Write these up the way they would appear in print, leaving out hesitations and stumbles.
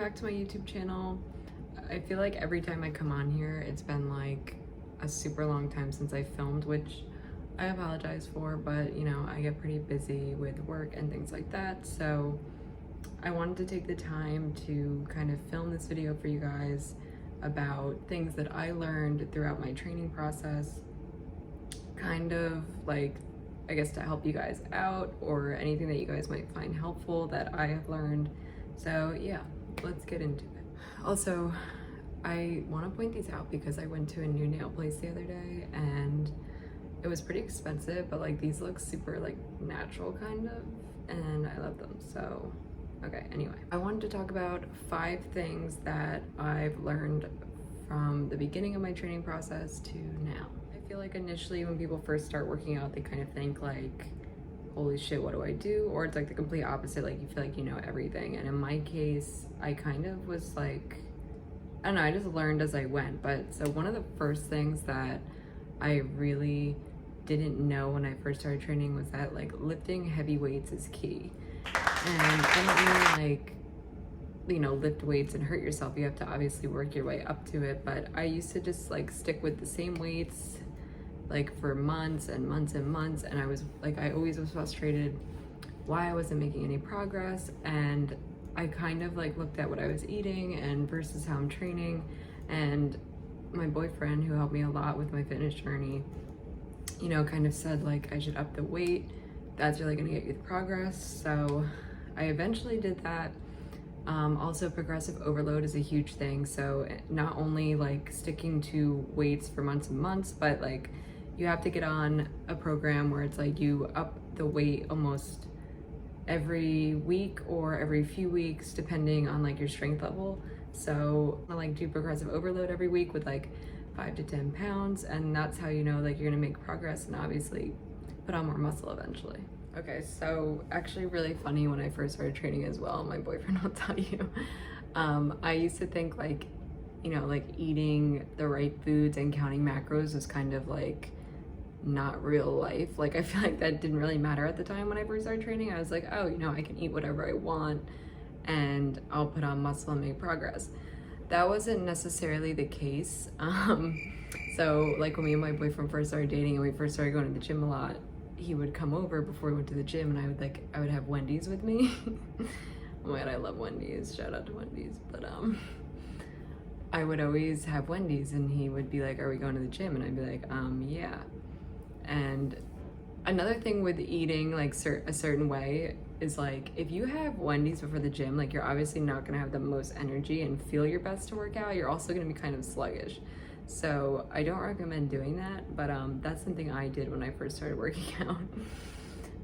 back to my YouTube channel. I feel like every time I come on here, it's been like a super long time since I filmed, which I apologize for, but you know, I get pretty busy with work and things like that. So I wanted to take the time to kind of film this video for you guys about things that I learned throughout my training process, kind of like, I guess, to help you guys out or anything that you guys might find helpful that I have learned. So yeah, let's get into it. Also, I want to point these out because I went to a new nail place the other day and it was pretty expensive, but like these look super like natural kind of, and I love them. So okay, anyway, I wanted to talk about 5 things that I've learned from the beginning of my training process to now. I feel like initially when people first start working out, they kind of think like, holy shit, what do I do? Or it's like the complete opposite, like you feel like you know everything. And in my case, I kind of was like, I don't know, I just learned as I went. But so one of the first things that I really didn't know when I first started training was that like lifting heavy weights is key. And I don't mean like, you know, lift weights and hurt yourself. You have to obviously work your way up to it. But I used to just like stick with the same weights like for months and months and months, and I was like, I always was frustrated why I wasn't making any progress. And I kind of like looked at what I was eating and versus how I'm training, and my boyfriend, who helped me a lot with my fitness journey, you know, kind of said like I should up the weight. That's really gonna get you the progress. So I eventually did that. Also, progressive overload is a huge thing. So not only like sticking to weights for months and months, but like you have to get on a program where it's like you up the weight almost every week or every few weeks, depending on like your strength level. So I like do progressive overload every week with like 5 to 10 pounds. And that's how you know like you're gonna make progress and obviously put on more muscle eventually. Okay, so actually really funny, when I first started training as well, my boyfriend will tell you, I used to think like, you know, like eating the right foods and counting macros was kind of like not real life. Like I feel like that didn't really matter at the time when I first started training. I was like, oh, you know, I can eat whatever I want and I'll put on muscle and make progress. That wasn't necessarily the case. So like when me and my boyfriend first started dating and we first started going to the gym a lot, he would come over before we went to the gym and I would have Wendy's with me. Oh my god, I love Wendy's. Shout out to Wendy's. But I would always have Wendy's and he would be like, are we going to the gym? And I'd be like, yeah. And another thing with eating like a certain way is like, if you have Wendy's before the gym, like you're obviously not gonna have the most energy and feel your best to work out. You're also gonna be kind of sluggish. So I don't recommend doing that, but that's something I did when I first started working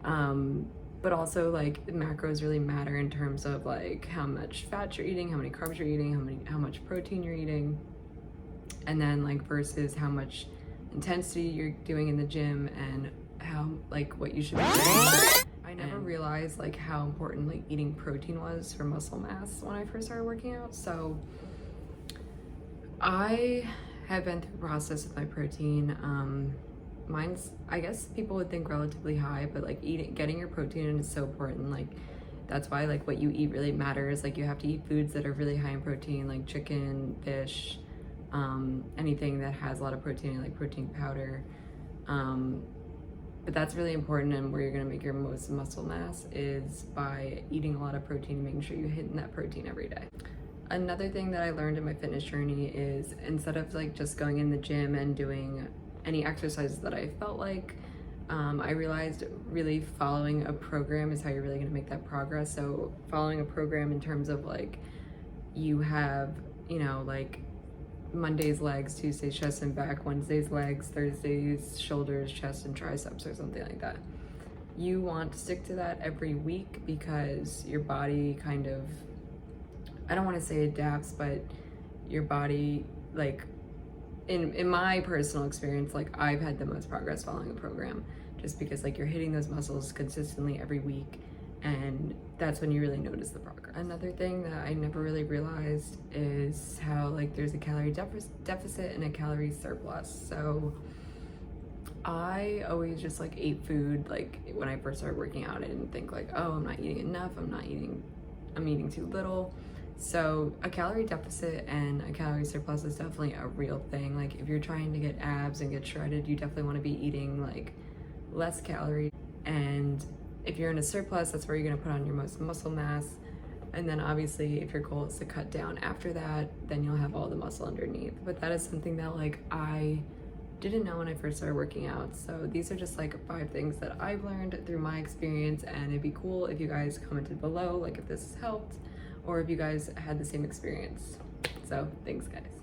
out. But also like macros really matter in terms of like how much fat you're eating, how many carbs you're eating, how much protein you're eating, and then like versus how much intensity you're doing in the gym and how like what you should be doing. I never realized like how important like eating protein was for muscle mass when I first started working out. So I have been through a process with my protein. Mine's, I guess people would think relatively high, but like getting your protein in is so important. Like that's why like what you eat really matters. Like you have to eat foods that are really high in protein, like chicken, fish, anything that has a lot of protein, like protein powder. But that's really important, and where you're gonna make your most muscle mass is by eating a lot of protein and making sure you're hitting that protein every day. Another thing that I learned in my fitness journey is instead of like just going in the gym and doing any exercises that I felt like, I realized really following a program is how you're really gonna make that progress. So following a program in terms of like, you have, you know, like Mondays legs, Tuesdays chest and back, Wednesdays legs, Thursdays shoulders, chest and triceps, or something like that. You want to stick to that every week because your body kind of, I don't want to say adapts, but your body, like in my personal experience, like I've had the most progress following a program just because like you're hitting those muscles consistently every week, and that's when you really notice the progress. Another thing that I never really realized is how like there's a calorie deficit and a calorie surplus. So I always just like ate food. Like when I first started working out, I didn't think like, oh, I'm not eating enough, I'm eating too little. So a calorie deficit and a calorie surplus is definitely a real thing. Like if you're trying to get abs and get shredded, you definitely want to be eating like less calories. And if you're in a surplus, that's where you're going to put on your most muscle mass. And then obviously if your goal is to cut down after that, then you'll have all the muscle underneath. But that is something that like I didn't know when I first started working out. So these are just like 5 things that I've learned through my experience, and it'd be cool if you guys commented below, like if this has helped or if you guys had the same experience. So thanks guys.